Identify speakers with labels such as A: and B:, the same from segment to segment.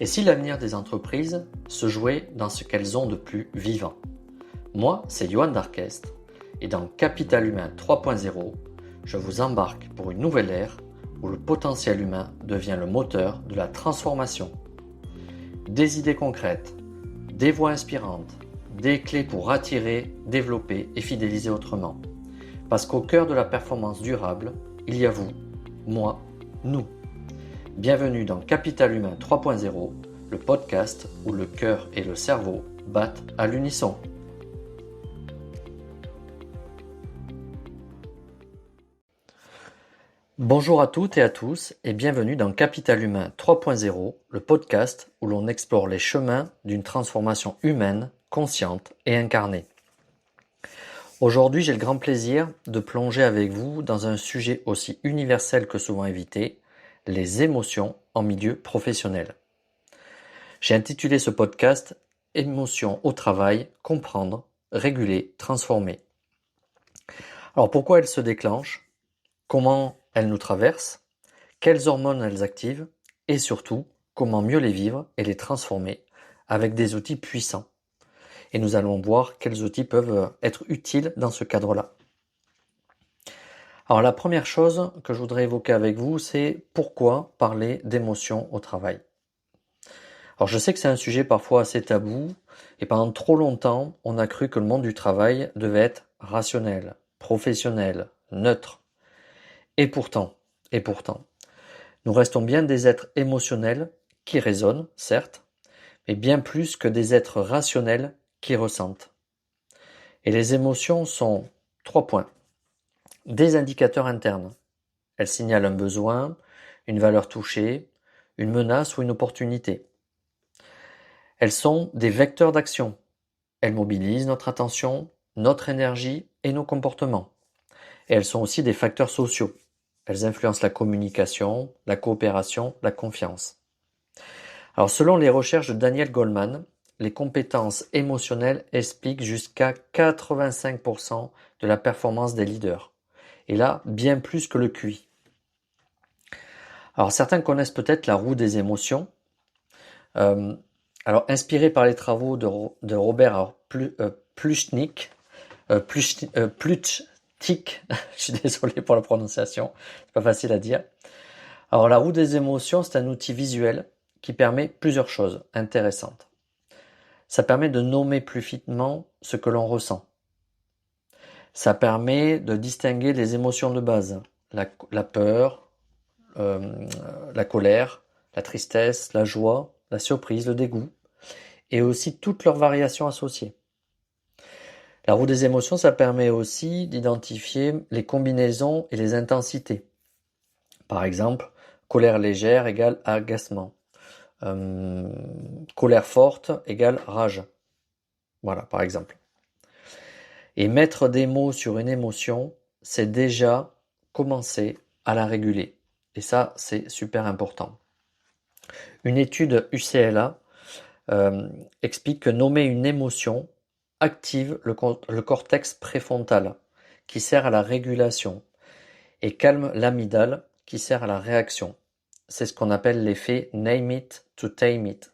A: Et si l'avenir des entreprises se jouait dans ce qu'elles ont de plus vivant? Moi, c'est Johan Darkest, et dans Capital Humain 3.0, je vous embarque pour une nouvelle ère où le potentiel humain devient le moteur de la transformation. Des idées concrètes, des voix inspirantes, des clés pour attirer, développer et fidéliser autrement. Parce qu'au cœur de la performance durable, il y a vous, moi, nous. Bienvenue dans Capital Humain 3.0, le podcast où le cœur et le cerveau battent à l'unisson. Bonjour à toutes et à tous et bienvenue dans Capital Humain 3.0, le podcast où l'on explore les chemins d'une transformation humaine, consciente et incarnée. Aujourd'hui, j'ai le grand plaisir de plonger avec vous dans un sujet aussi universel que souvent évité, les émotions en milieu professionnel. J'ai intitulé ce podcast « Émotions au travail, comprendre, réguler, transformer ». Alors pourquoi elles se déclenchent? Comment elles nous traversent? Quelles hormones elles activent? Et surtout, comment mieux les vivre et les transformer avec des outils puissants? Et nous allons voir quels outils peuvent être utiles dans ce cadre-là. Alors la première chose que je voudrais évoquer avec vous, c'est pourquoi parler d'émotions au travail. Alors je sais que c'est un sujet parfois assez tabou, et pendant trop longtemps, on a cru que le monde du travail devait être rationnel, professionnel, neutre. Et pourtant, nous restons bien des êtres émotionnels qui raisonnent, certes, mais bien plus que des êtres rationnels qui ressentent. Et les émotions sont 3 points. Des indicateurs internes. Elles signalent un besoin, une valeur touchée, une menace ou une opportunité. Elles sont des vecteurs d'action. Elles mobilisent notre attention, notre énergie et nos comportements. Et elles sont aussi des facteurs sociaux. Elles influencent la communication, la coopération, la confiance. Alors selon les recherches de Daniel Goleman, les compétences émotionnelles expliquent jusqu'à 85% de la performance des leaders. Et là, bien plus que le QI. Alors certains connaissent peut-être la roue des émotions. Alors inspiré par les travaux de Robert Plutchik, je suis désolé pour la prononciation, c'est pas facile à dire. Alors la roue des émotions, c'est un outil visuel qui permet plusieurs choses intéressantes. Ça permet de nommer plus finement ce que l'on ressent. Ça permet de distinguer les émotions de base, la peur, la colère, la tristesse, la joie, la surprise, le dégoût, et aussi toutes leurs variations associées. La roue des émotions, ça permet aussi d'identifier les combinaisons et les intensités. Par exemple, colère légère égale agacement. Colère forte égale rage. Voilà, par exemple. Et mettre des mots sur une émotion, c'est déjà commencer à la réguler. Et ça, c'est super important. Une étude UCLA explique que nommer une émotion active le cortex préfrontal, qui sert à la régulation, et calme l'amygdale, qui sert à la réaction. C'est ce qu'on appelle l'effet « name it to tame it ».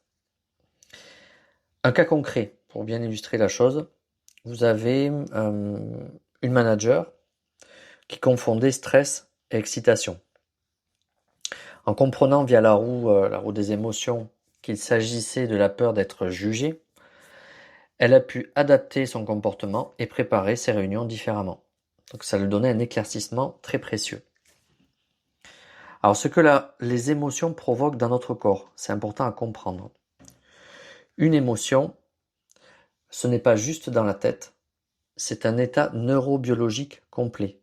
A: Un cas concret, pour bien illustrer la chose, vous avez une manager qui confondait stress et excitation. En comprenant via la roue des émotions, qu'il s'agissait de la peur d'être jugée, elle a pu adapter son comportement et préparer ses réunions différemment. Donc ça lui donnait un éclaircissement très précieux. Alors ce que les émotions provoquent dans notre corps, c'est important à comprendre. Une émotion, ce n'est pas juste dans la tête, c'est un état neurobiologique complet.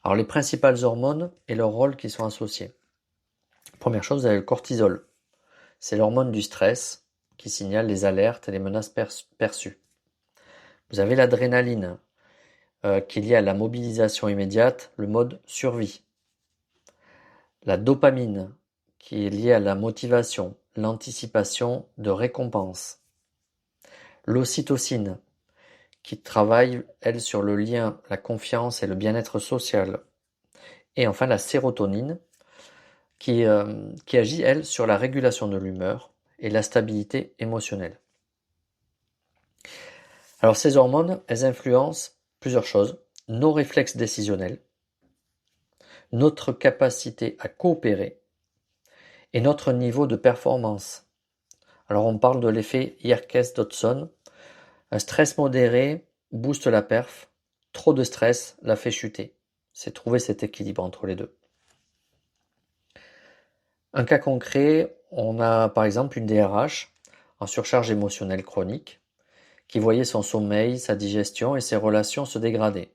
A: Alors les principales hormones et leurs rôles qui sont associés. Première chose, vous avez le cortisol. C'est l'hormone du stress qui signale les alertes et les menaces perçues. Vous avez l'adrénaline qui est liée à la mobilisation immédiate, le mode survie. La dopamine qui est liée à la motivation, l'anticipation de récompense. L'ocytocine qui travaille, elle, sur le lien, la confiance et le bien-être social. Et enfin la sérotonine qui agit, elle, sur la régulation de l'humeur et la stabilité émotionnelle. Alors ces hormones, elles influencent plusieurs choses. Nos réflexes décisionnels, notre capacité à coopérer et notre niveau de performance. Alors on parle de l'effet Yerkes-Dodson. Un stress modéré booste la perf, trop de stress la fait chuter. C'est trouver cet équilibre entre les deux. Un cas concret, on a par exemple une DRH en surcharge émotionnelle chronique qui voyait son sommeil, sa digestion et ses relations se dégrader.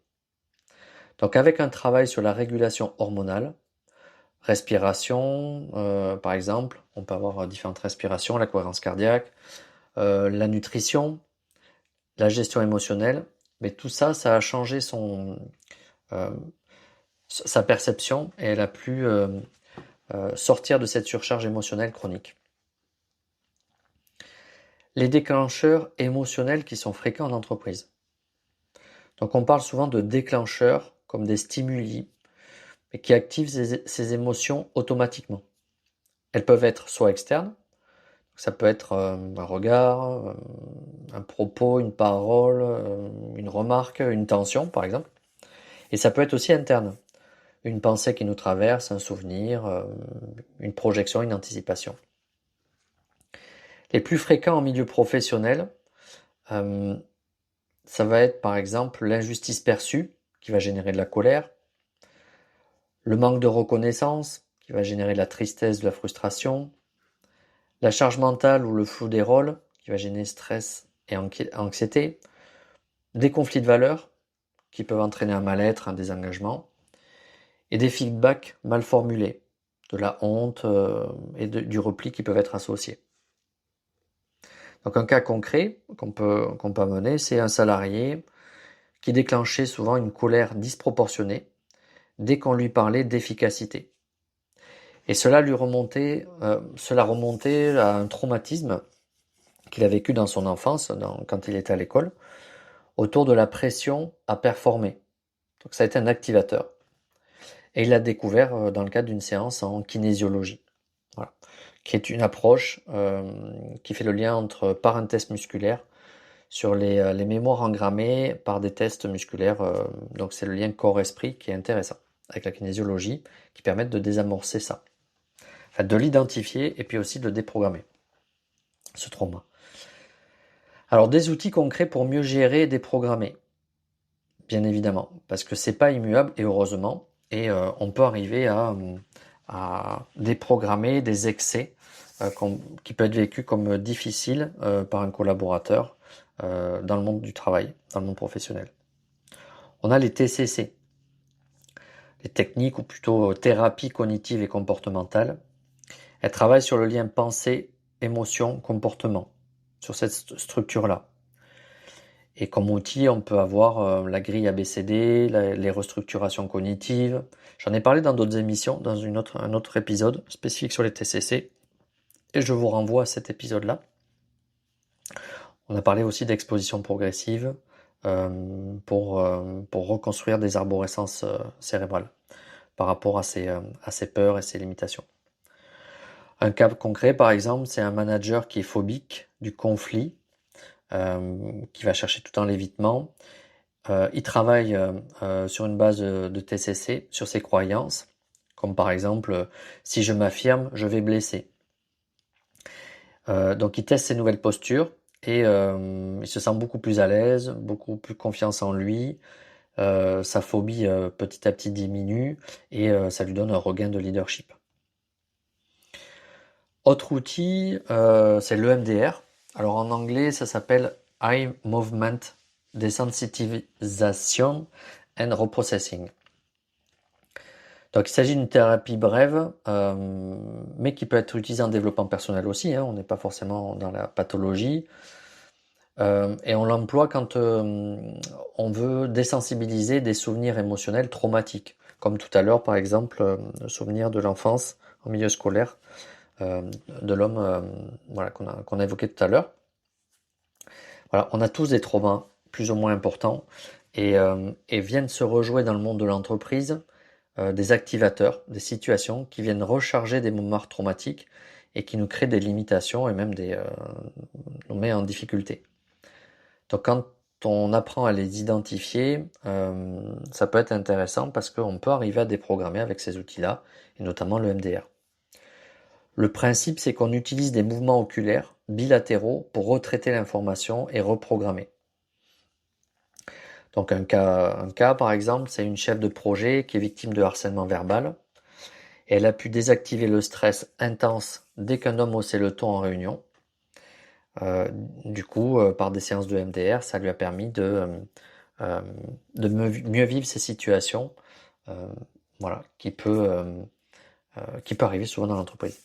A: Donc avec un travail sur la régulation hormonale, respiration par exemple, on peut avoir différentes respirations, la cohérence cardiaque, la nutrition, la gestion émotionnelle, mais tout ça, ça a changé sa perception et elle a pu sortir de cette surcharge émotionnelle chronique. Les déclencheurs émotionnels qui sont fréquents en entreprise. Donc on parle souvent de déclencheurs comme des stimuli, mais qui activent ces émotions automatiquement. Elles peuvent être soit externes, ça peut être un regard, un propos, une parole, une remarque, une tension par exemple. Et ça peut être aussi interne, une pensée qui nous traverse, un souvenir, une projection, une anticipation. Les plus fréquents en milieu professionnel, ça va être par exemple l'injustice perçue, qui va générer de la colère, le manque de reconnaissance, qui va générer de la tristesse, de la frustration, la charge mentale ou le flou des rôles, qui va générer stress et anxiété, des conflits de valeurs, qui peuvent entraîner un mal-être, un désengagement, et des feedbacks mal formulés, de la honte et du repli qui peuvent être associés. Donc un cas concret qu'on peut amener, c'est un salarié qui déclenchait souvent une colère disproportionnée dès qu'on lui parlait d'efficacité. Et cela remontait à un traumatisme qu'il a vécu dans son enfance, quand il était à l'école, autour de la pression à performer. Donc ça a été un activateur. Et il l'a découvert dans le cadre d'une séance en kinésiologie. Voilà. Qui est une approche qui fait le lien entre par un test musculaire sur les mémoires engrammées par des tests musculaires. Donc c'est le lien corps-esprit qui est intéressant avec la kinésiologie qui permettent de désamorcer ça. Enfin, de l'identifier et puis aussi de le déprogrammer, ce trauma. Alors des outils concrets pour mieux gérer et déprogrammer, bien évidemment, parce que c'est pas immuable et heureusement, et on peut arriver à déprogrammer des excès qui peuvent être vécus comme difficiles par un collaborateur dans le monde du travail, dans le monde professionnel. On a les TCC, les techniques ou plutôt thérapies cognitives et comportementales. Elles travaillent sur le lien pensée, émotion, comportement, sur cette structure-là. Et comme outil, on peut avoir la grille ABCD, les restructurations cognitives. J'en ai parlé dans d'autres émissions, dans un autre épisode spécifique sur les TCC. Et je vous renvoie à cet épisode-là. On a parlé aussi d'exposition progressive pour reconstruire des arborescences cérébrales par rapport à ces peurs et ces limitations. Un cas concret, par exemple, c'est un manager qui est phobique du conflit, qui va chercher tout le temps l'évitement. Il travaille sur une base de TCC, sur ses croyances, comme par exemple, si je m'affirme, je vais blesser. Donc il teste ses nouvelles postures et il se sent beaucoup plus à l'aise, beaucoup plus confiance en lui. Sa phobie petit à petit diminue et ça lui donne un regain de leadership. Autre outil, c'est l'EMDR. Alors en anglais, ça s'appelle Eye Movement Desensitization and Reprocessing. Donc il s'agit d'une thérapie brève, mais qui peut être utilisée en développement personnel aussi, on n'est pas forcément dans la pathologie. Et on l'emploie quand on veut désensibiliser des souvenirs émotionnels traumatiques. Comme tout à l'heure, par exemple, le souvenir de l'enfance en milieu scolaire de l'homme qu'on a évoqué tout à l'heure. Voilà, on a tous des traumas plus ou moins importants et viennent se rejouer dans le monde de l'entreprise des activateurs, des situations qui viennent recharger des mémoires traumatiques et qui nous créent des limitations et même nous met en difficulté. Donc quand on apprend à les identifier, ça peut être intéressant parce qu'on peut arriver à déprogrammer avec ces outils-là, et notamment le MDR. Le principe, c'est qu'on utilise des mouvements oculaires bilatéraux pour retraiter l'information et reprogrammer. Donc un cas par exemple, c'est une chef de projet qui est victime de harcèlement verbal. Et elle a pu désactiver le stress intense dès qu'un homme haussait le ton en réunion. Du coup, par des séances de MDR, ça lui a permis de mieux vivre ces situations, euh, voilà, qui peut arriver souvent dans l'entreprise.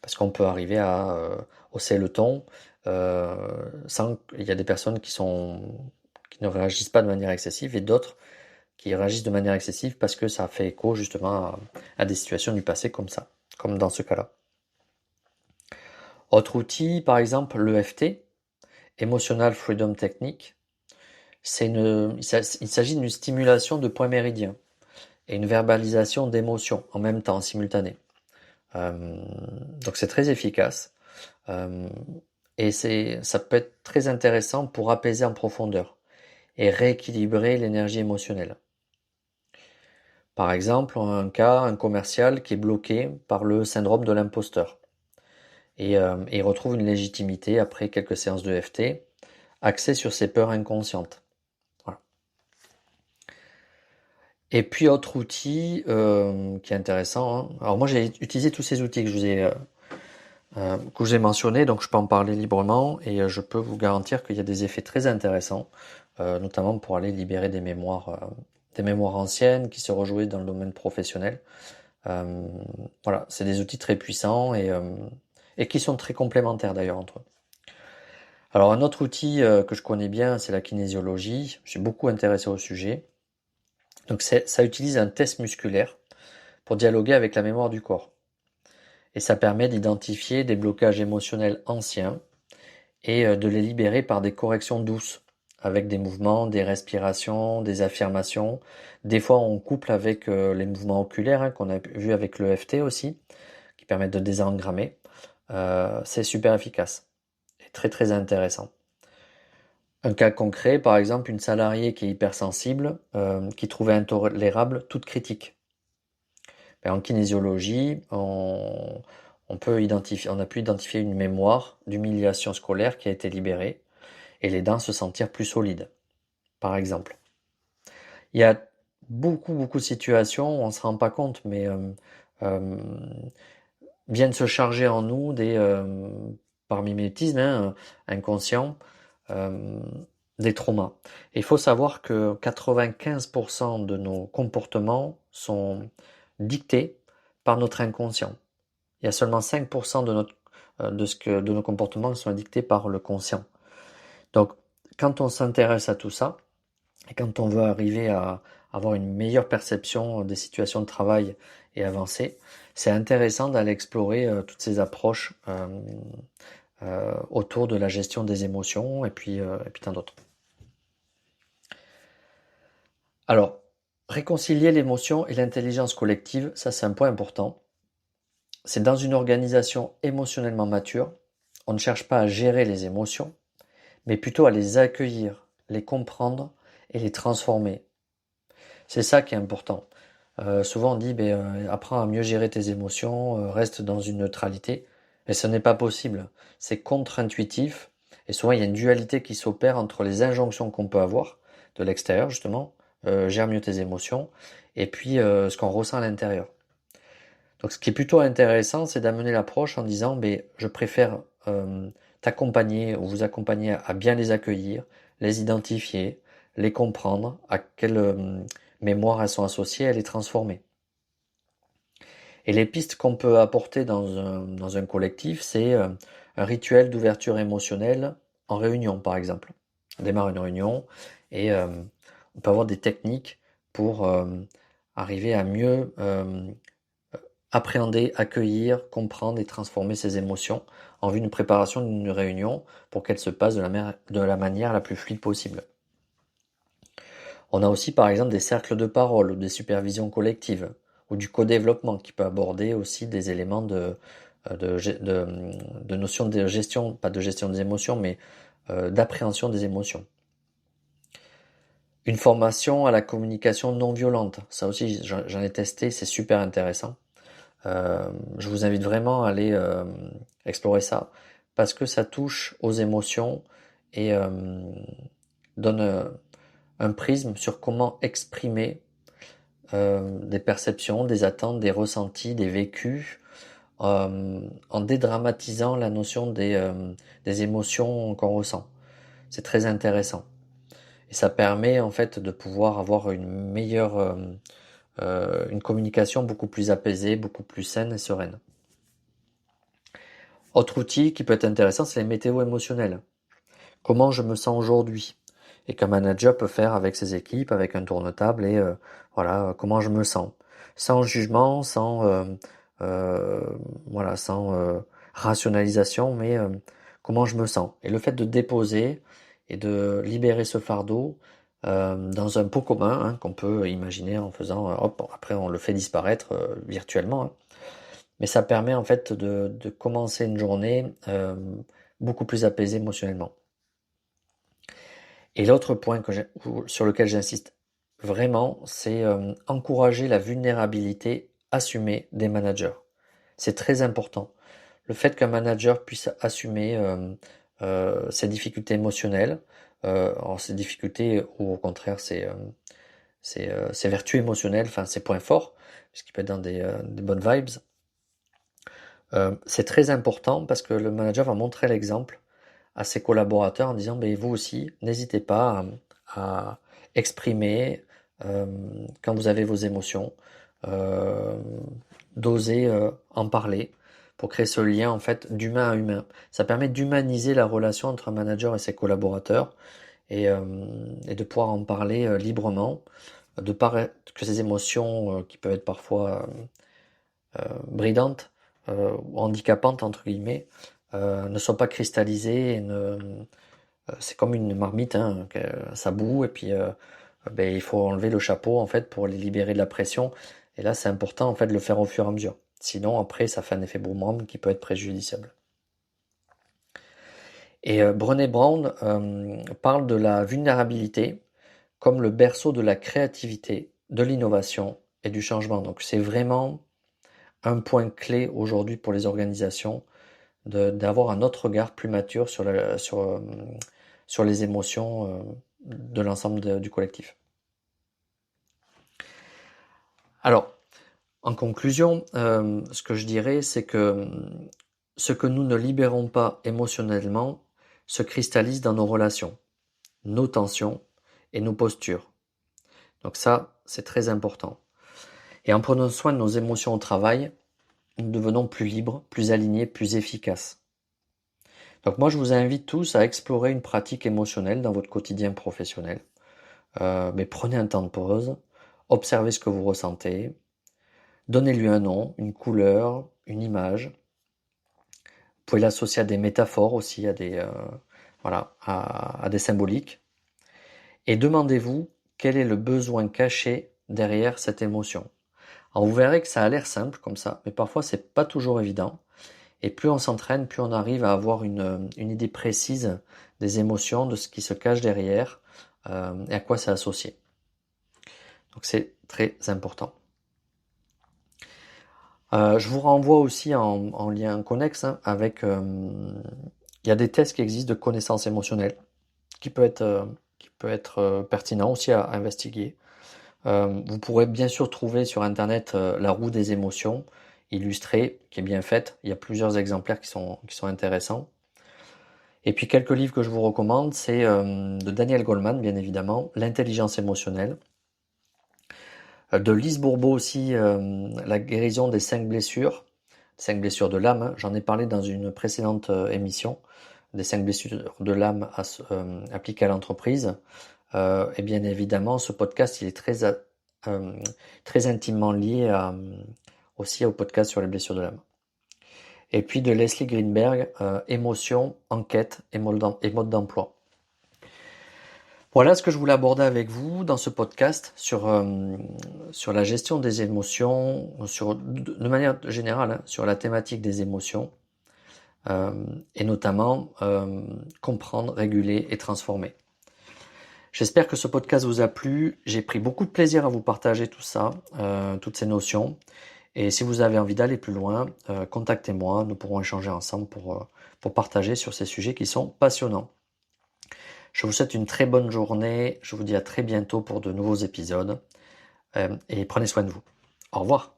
A: Parce qu'on peut arriver à hausser le ton sans. Il y a des personnes qui ne réagissent pas de manière excessive et d'autres qui réagissent de manière excessive parce que ça fait écho justement à des situations du passé comme ça, comme dans ce cas-là. Autre outil, par exemple l'EFT, Emotional Freedom Technique, il s'agit d'une stimulation de points méridiens et une verbalisation d'émotions en même temps, en simultané. Donc c'est très efficace et ça peut être très intéressant pour apaiser en profondeur et rééquilibrer l'énergie émotionnelle. Par exemple, un commercial qui est bloqué par le syndrome de l'imposteur et il retrouve une légitimité après quelques séances de FT axée sur ses peurs inconscientes. Voilà. Et puis autre outil qui est intéressant, hein. Alors moi j'ai utilisé tous ces outils que je vous ai mentionnés, donc je peux en parler librement et je peux vous garantir qu'il y a des effets très intéressants, notamment pour aller libérer des mémoires anciennes qui se rejouaient dans le domaine professionnel. Voilà, c'est des outils très puissants et qui sont très complémentaires d'ailleurs entre eux. Alors un autre outil que je connais bien, c'est la kinésiologie. Je suis beaucoup intéressé au sujet. Donc ça utilise un test musculaire pour dialoguer avec la mémoire du corps. Et ça permet d'identifier des blocages émotionnels anciens et de les libérer par des corrections douces, avec des mouvements, des respirations, des affirmations. Des fois on couple avec les mouvements oculaires qu'on a vu avec l'EFT aussi, qui permettent de désengrammer. C'est super efficace et très très intéressant. Un cas concret, par exemple, une salariée qui est hypersensible, qui trouvait intolérable toute critique. En kinésiologie, on a pu identifier une mémoire d'humiliation scolaire qui a été libérée et les dents se sentir plus solides, par exemple. Il y a beaucoup de situations où on ne se rend pas compte, mais euh, viennent se charger en nous par mimétisme, hein, inconscient, euh, des traumas. Et il faut savoir que 95% de nos comportements sont dictés par notre inconscient. Il y a seulement 5% de nos comportements qui sont dictés par le conscient. Donc, quand on s'intéresse à tout ça, et quand on veut arriver à avoir une meilleure perception des situations de travail et avancer, c'est intéressant d'aller explorer toutes ces approches autour de la gestion des émotions et puis tant d'autres. Alors, réconcilier l'émotion et l'intelligence collective, ça c'est un point important. C'est dans une organisation émotionnellement mature, on ne cherche pas à gérer les émotions, mais plutôt à les accueillir, les comprendre et les transformer. C'est ça qui est important. Souvent on dit apprends à mieux gérer tes émotions, reste dans une neutralité. Mais ce n'est pas possible. C'est contre-intuitif. Et souvent il y a une dualité qui s'opère entre les injonctions qu'on peut avoir de l'extérieur justement, gère mieux tes émotions, et puis ce qu'on ressent à l'intérieur. Donc ce qui est plutôt intéressant, c'est d'amener l'approche en disant je préfère t'accompagner ou vous accompagner à bien les accueillir, les identifier, les comprendre, à quelle mémoire elles sont associées, à les transformer. Et les pistes qu'on peut apporter dans un collectif, c'est un rituel d'ouverture émotionnelle en réunion, par exemple. On démarre une réunion et on peut avoir des techniques pour arriver à mieux appréhender, accueillir, comprendre et transformer ses émotions en vue d'une préparation d'une réunion pour qu'elle se passe de la manière la plus fluide possible. On a aussi par exemple des cercles de parole ou des supervisions collectives ou du co-développement qui peut aborder aussi des éléments de notions de gestion, pas de gestion des émotions, mais d'appréhension des émotions. Une formation à la communication non violente, ça aussi j'en ai testé, c'est super intéressant. Je vous invite vraiment à aller explorer ça parce que ça touche aux émotions et donne un prisme sur comment exprimer des perceptions, des attentes, des ressentis, des vécus, en dédramatisant la notion des émotions qu'on ressent. C'est très intéressant. Et ça permet en fait de pouvoir avoir une communication beaucoup plus apaisée, beaucoup plus saine et sereine. Autre outil qui peut être intéressant, c'est les météos émotionnels. Comment je me sens aujourd'hui? Et qu'un manager peut faire avec ses équipes, avec un tourne-table et voilà, comment je me sens. Sans jugement, euh, sans rationalisation, mais comment je me sens. Et le fait de déposer et de libérer ce fardeau dans un pot commun, hein, qu'on peut imaginer en faisant, hop, après on le fait disparaître virtuellement, hein. Mais ça permet en fait de commencer une journée beaucoup plus apaisée émotionnellement. Et l'autre point sur lequel j'insiste vraiment, c'est encourager la vulnérabilité assumée des managers. C'est très important. Le fait qu'un manager puisse assumer ses difficultés émotionnelles, alors ses difficultés ou au contraire ses vertus émotionnelles, enfin ses points forts, ce qui peut être dans des bonnes vibes, c'est très important parce que le manager va montrer l'exemple à ses collaborateurs en disant, ben, vous aussi, n'hésitez pas à exprimer quand vous avez vos émotions, euh, d'oser en parler pour créer ce lien en fait d'humain à humain. Ça permet d'humaniser la relation entre un manager et ses collaborateurs et de pouvoir en parler librement, de paraître que ces émotions qui peuvent être parfois bridantes ou handicapantes entre guillemets ne soient pas cristallisées et c'est comme une marmite, hein, ça bout et puis ben, il faut enlever le chapeau en fait pour les libérer de la pression. Et là, c'est important en fait de le faire au fur et à mesure. Sinon, après, ça fait un effet boomerang qui peut être préjudiciable. Et Brené Brown parle de la vulnérabilité comme le berceau de la créativité, de l'innovation et du changement. Donc, c'est vraiment un point clé aujourd'hui pour les organisations d'avoir un autre regard plus mature sur les émotions de l'ensemble du collectif. Alors, en conclusion, ce que je dirais, c'est que ce que nous ne libérons pas émotionnellement se cristallise dans nos relations, nos tensions et nos postures. Donc ça, c'est très important. Et en prenant soin de nos émotions au travail, nous devenons plus libres, plus alignés, plus efficaces. Donc moi, je vous invite tous à explorer une pratique émotionnelle dans votre quotidien professionnel. Mais prenez un temps de pause, observez ce que vous ressentez, donnez-lui un nom, une couleur, une image. Vous pouvez l'associer à des métaphores aussi, à des symboliques. Et demandez-vous quel est le besoin caché derrière cette émotion. Alors vous verrez que ça a l'air simple comme ça, mais parfois c'est pas toujours évident. Et plus on s'entraîne, plus on arrive à avoir une idée précise des émotions, de ce qui se cache derrière et à quoi c'est associé. Donc c'est très important. Je vous renvoie aussi en lien connexe hein, avec... il y a des tests qui existent de connaissance émotionnelle qui peut être pertinent aussi à investiguer. Vous pourrez bien sûr trouver sur internet la roue des émotions illustrée, qui est bien faite. Il y a plusieurs exemplaires qui sont intéressants. Et puis quelques livres que je vous recommande, c'est de Daniel Goleman, bien évidemment, L'intelligence émotionnelle. De Lise Bourbeau aussi, La guérison des 5 blessures de l'âme, hein. J'en ai parlé dans une précédente émission, des 5 blessures de l'âme appliquées à l'entreprise. Et bien évidemment, ce podcast, il est très intimement lié aussi au podcast sur les blessures de l'âme. Et puis de Leslie Greenberg, Émotion, enquête et mode d'emploi. Voilà ce que je voulais aborder avec vous dans ce podcast sur la gestion des émotions, de manière générale, hein, sur la thématique des émotions, et notamment comprendre, réguler et transformer. J'espère que ce podcast vous a plu. J'ai pris beaucoup de plaisir à vous partager tout ça, toutes ces notions. Et si vous avez envie d'aller plus loin, contactez-moi. Nous pourrons échanger ensemble pour partager sur ces sujets qui sont passionnants. Je vous souhaite une très bonne journée. Je vous dis à très bientôt pour de nouveaux épisodes. Et prenez soin de vous. Au revoir.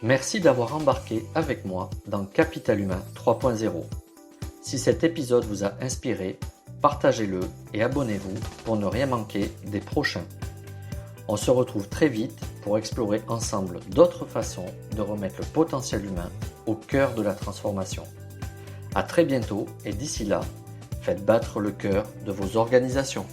A: Merci d'avoir embarqué avec moi dans Capital Humain 3.0. Si cet épisode vous a inspiré, partagez-le et abonnez-vous pour ne rien manquer des prochains. On se retrouve très vite pour explorer ensemble d'autres façons de remettre le potentiel humain au cœur de la transformation. À très bientôt et d'ici là, faites battre le cœur de vos organisations.